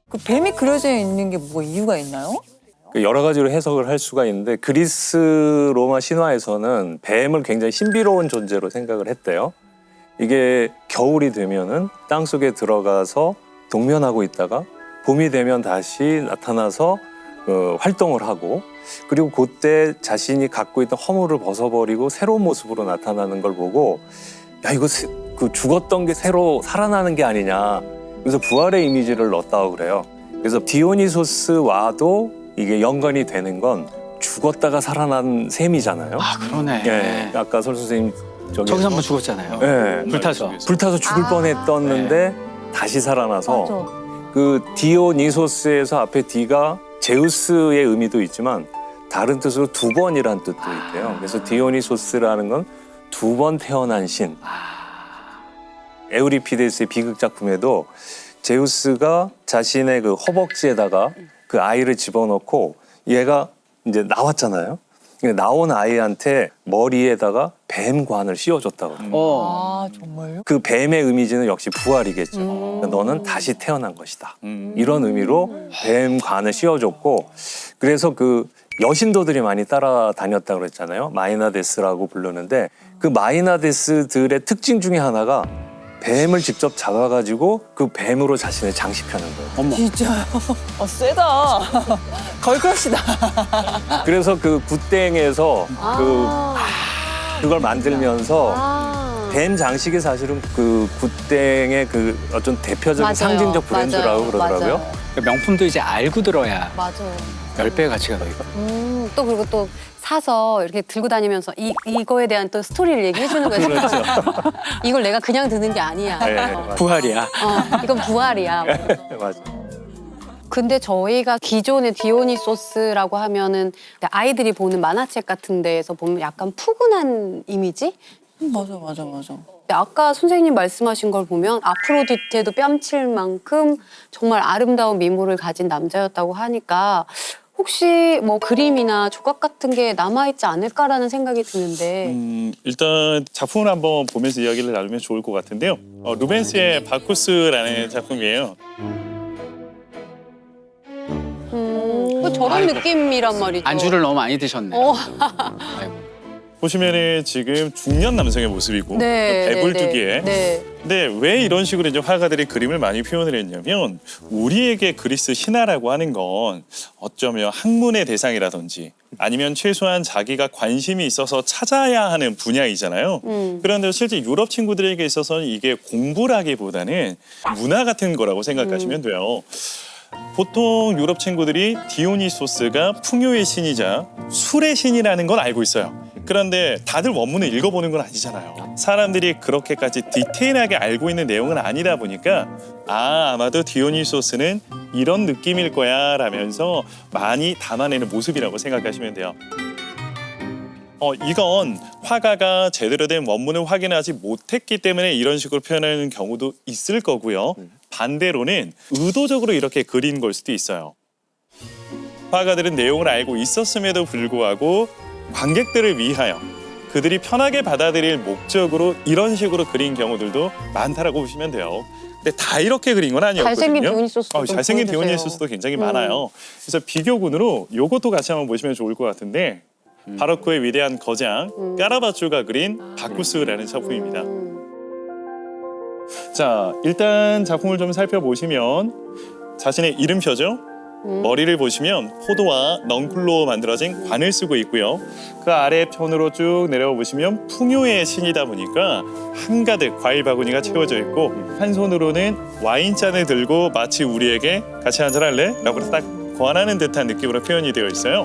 그 뱀이 그려져 있는 게 뭐 이유가 있나요? 여러 가지로 해석을 할 수가 있는데 그리스 로마 신화에서는 뱀을 굉장히 신비로운 존재로 생각을 했대요. 이게 겨울이 되면은 땅 속에 들어가서 동면하고 있다가 봄이 되면 다시 나타나서 활동을 하고 그리고 그때 자신이 갖고 있던 허물을 벗어버리고 새로운 모습으로 나타나는 걸 보고 야 이거 그 죽었던 게 새로 살아나는 게 아니냐. 그래서 부활의 이미지를 넣었다고 그래요. 그래서 디오니소스와도 이게 연관이 되는 건 죽었다가 살아난 셈이잖아요. 아 그러네. 예, 아까 설 선생님 저기서 한번 죽었잖아요. 예, 불타서 죽을 뻔했었는데 다시 살아나서 맞아. 그 디오니소스에서 앞에 D가 제우스의 의미도 있지만 다른 뜻으로 두 번이란 뜻도 있대요. 그래서 디오니소스라는 건 두 번 태어난 신. 에우리피데스의 비극 작품에도 제우스가 자신의 그 허벅지에다가 그 아이를 집어넣고 얘가 이제 나왔잖아요. 나온 아이한테 머리에다가 뱀관을 씌워줬다고 그래요. 아 정말요? 그 뱀의 이미지는 역시 부활이겠죠. 그러니까 너는 다시 태어난 것이다. 이런 의미로 뱀관을 씌워줬고 그래서 그 여신도들이 많이 따라다녔다고 그랬잖아요. 마이나데스라고 부르는데 그 마이나데스들의 특징 중에 하나가 뱀을 직접 잡아가지고 그 뱀으로 자신을 장식하는 거예요. 어머. 진짜요? 세다. 걸크러시다. 그래서 그 굿땡에서 그걸 만들면서 뱀 장식이 사실은 그 굿땡의 그 어떤 대표적인 맞아요. 상징적 브랜드라고 맞아요. 그러더라고요. 맞아요. 명품도 이제 알고 들어야 맞아요. 10배의 가치가 더 있고. 또 그리고 또 사서 이렇게 들고 다니면서 이거에 대한 또 스토리를 얘기해 주는 거예요. 그렇죠. 이걸 내가 그냥 드는 게 아니야. 네, 맞아요. 부활이야. 이건 부활이야. 맞아. 근데 저희가 기존의 디오니소스라고 하면은 아이들이 보는 만화책 같은 데에서 보면 약간 푸근한 이미지? 맞아. 근데 아까 선생님 말씀하신 걸 보면 아프로디테도 뺨칠 만큼 정말 아름다운 미모를 가진 남자였다고 하니까 혹시 뭐 그림이나 조각 같은 게 남아있지 않을까라는 생각이 드는데 일단 작품을 한번 보면서 이야기를 나누면 좋을 것 같은데요. 루벤스의 바쿠스라는 작품이에요. 저런 아이고. 느낌이란 말이죠. 안주를 너무 많이 드셨네. 아이고. 보시면은 지금 중년 남성의 모습이고 배불뚝이에. 네. 근데 왜 이런 식으로 이제 화가들이 그림을 많이 표현을 했냐면 우리에게 그리스 신화라고 하는 건 어쩌면 학문의 대상이라든지 아니면 최소한 자기가 관심이 있어서 찾아야 하는 분야이잖아요. 그런데 실제 유럽 친구들에게 있어서는 이게 공부라기보다는 문화 같은 거라고 생각하시면 돼요. 보통 유럽 친구들이 디오니소스가 풍요의 신이자 술의 신이라는 건 알고 있어요. 그런데 다들 원문을 읽어보는 건 아니잖아요. 사람들이 그렇게까지 디테일하게 알고 있는 내용은 아니다 보니까 아마도 디오니소스는 이런 느낌일 거야 라면서 많이 담아내는 모습이라고 생각하시면 돼요. 이건 화가가 제대로 된 원문을 확인하지 못했기 때문에 이런 식으로 표현하는 경우도 있을 거고요. 반대로는 의도적으로 이렇게 그린 걸 수도 있어요. 화가들은 내용을 알고 있었음에도 불구하고 관객들을 위하여 그들이 편하게 받아들일 목적으로 이런 식으로 그린 경우들도 많다라고 보시면 돼요. 근데 다 이렇게 그린 건 아니었거든요. 잘생긴 디오니소스도 좀 잘생긴 보여주세요. 디오니소스도 굉장히 많아요. 그래서 비교군으로 요것도 같이 한번 보시면 좋을 것 같은데 바로크의 위대한 거장 까라바초가 그린 바쿠스라는 작품입니다. 자, 일단 작품을 좀 살펴보시면 자신의 이름표죠. 머리를 보시면 포도와 넝쿨로 만들어진 관을 쓰고 있고요. 그 아래 편으로 쭉 내려와 보시면 풍요의 신이다 보니까 한가득 과일 바구니가 채워져 있고 한 손으로는 와인잔을 들고 마치 우리에게 같이 한잔할래? 라고 딱 권하는 듯한 느낌으로 표현이 되어 있어요.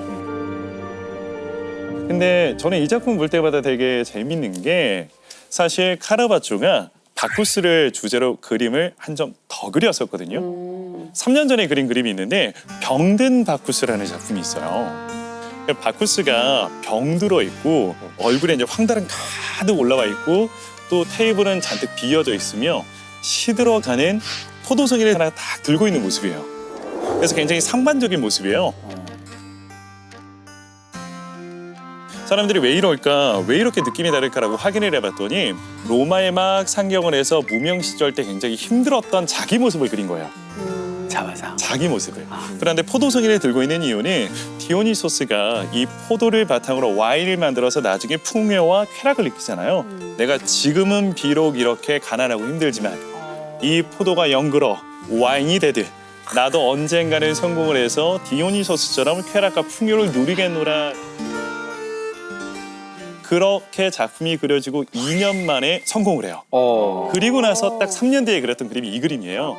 근데 저는 이 작품 볼 때마다 되게 재밌는 게 사실 카라바초가 바쿠스를 주제로 그림을 한 점 더 그렸었거든요. 3년 전에 그린 그림이 있는데 병든 바쿠스라는 작품이 있어요. 바쿠스가 병들어 있고 얼굴에 이제 황달은 가득 올라와 있고 또 테이블은 잔뜩 비어져 있으며 시들어가는 포도송이를 하나 딱 들고 있는 모습이에요. 그래서 굉장히 상반적인 모습이에요. 사람들이 왜 이럴까, 왜 이렇게 느낌이 다를까라고 확인을 해봤더니 로마의 막 상경을 해서 무명 시절 때 굉장히 힘들었던 자기 모습을 그린 거예요. 자화상. 자기 모습을. 그런데 포도송이를 들고 있는 이유는 디오니소스가 이 포도를 바탕으로 와인을 만들어서 나중에 풍요와 쾌락을 느끼잖아요. 내가 지금은 비록 이렇게 가난하고 힘들지만 이 포도가 영글어 와인이 되듯 나도 언젠가는 성공을 해서 디오니소스처럼 쾌락과 풍요를 누리겠노라. 그렇게 작품이 그려지고 2년 만에 성공을 해요. 그리고 나서 딱 3년 뒤에 그렸던 그림이 이 그림이에요.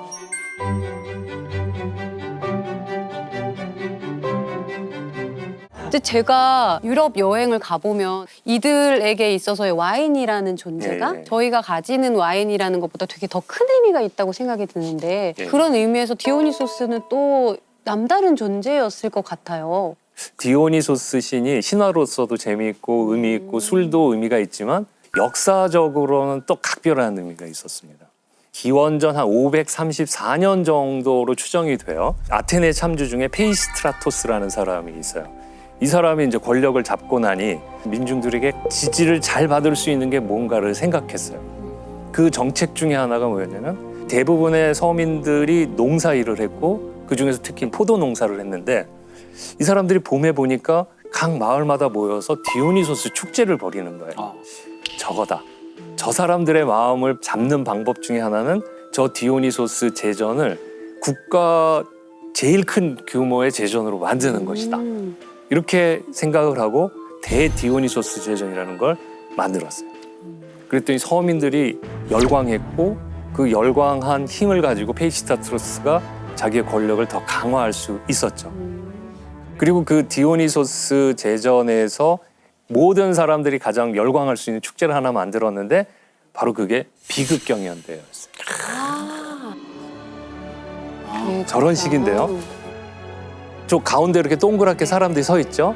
근데 제가 유럽 여행을 가보면 이들에게 있어서의 와인이라는 존재가 예. 저희가 가지는 와인이라는 것보다 되게 더 큰 의미가 있다고 생각이 드는데 예. 그런 의미에서 디오니소스는 또 남다른 존재였을 것 같아요. 디오니소스 신이 신화로서도 재미있고 의미 있고 술도 의미가 있지만 역사적으로는 또 각별한 의미가 있었습니다. 기원전 한 534년 정도로 추정이 돼요. 아테네 참주 중에 페이시스트라토스라는 사람이 있어요. 이 사람이 이제 권력을 잡고 나니 민중들에게 지지를 잘 받을 수 있는 게 뭔가를 생각했어요. 그 정책 중에 하나가 뭐였냐면 대부분의 서민들이 농사 일을 했고 그중에서 특히 포도 농사를 했는데 이 사람들이 봄에 보니까 각 마을마다 모여서 디오니소스 축제를 벌이는 거예요. 저거다. 저 사람들의 마음을 잡는 방법 중에 하나는 저 디오니소스 제전을 국가 제일 큰 규모의 제전으로 만드는 것이다. 이렇게 생각을 하고 대디오니소스 제전이라는 걸 만들었어요. 그랬더니 서민들이 열광했고 그 열광한 힘을 가지고 페이시스타트로스가 자기의 권력을 더 강화할 수 있었죠. 그리고 그 디오니소스 제전에서 모든 사람들이 가장 열광할 수 있는 축제를 하나 만들었는데 바로 그게 비극경연대회였어요. 저런 식인데요. 저 가운데 이렇게 동그랗게 사람들이 서 있죠.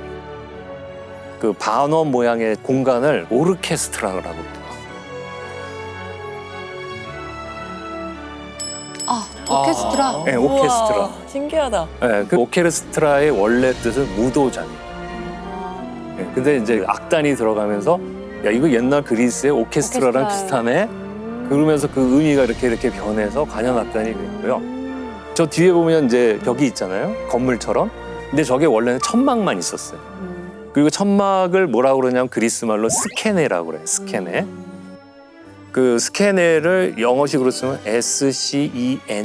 그 반원 모양의 공간을 오르케스트라라고 불러요. 오케스트라. 네, 오케스트라. 우와, 신기하다. 네, 그 오케스트라의 원래 뜻은 무도자니. 네, 근데 이제 악단이 들어가면서 야 이거 옛날 그리스의 오케스트라랑 비슷하네. 그러면서 그 의미가 이렇게 변해서 관현 악단이 됐고요. 저 뒤에 보면 이제 벽이 있잖아요. 건물처럼. 근데 저게 원래는 천막만 있었어요. 그리고 천막을 뭐라고 그러냐면 그리스 말로 스케네라고 그래요. 스케네. 그 스케네를 영어식으로 쓰면 SCENE거든요.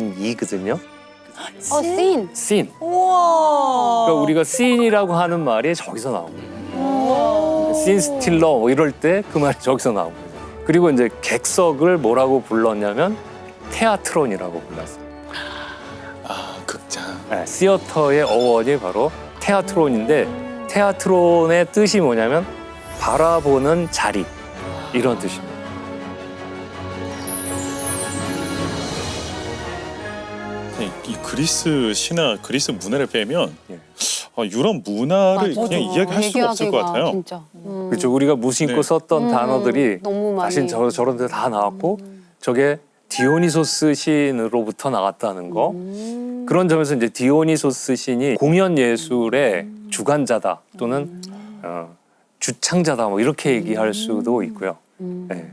씬. 씬. 우와. 그러니까 우리가 씬이라고 하는 말이 저기서 나온 거예요. 씬 스틸러 뭐 이럴 때 그 말이 저기서 나온 거예요. 그리고 이제 객석을 뭐라고 불렀냐면 테아트론이라고 불렀어요. 아, 극장. 네, 시어터의 어원이 바로 테아트론인데 테아트론의 뜻이 뭐냐면 바라보는 자리 이런 뜻입니다. 이 그리스 신화, 그리스 문화를 빼면 예. 유럽 문화를 맞아. 그냥 이야기할 수가 없을 것 얘기하기가 같아요. 진짜. 그렇죠. 우리가 무심코 네. 썼던 단어들이 너무 많이. 사실 저런 데 다 나왔고 저게 디오니소스 신으로부터 나왔다는 거. 그런 점에서 이제 디오니소스 신이 공연 예술의 주관자다 또는 주창자다 뭐 이렇게 얘기할 수도 있고요. 네.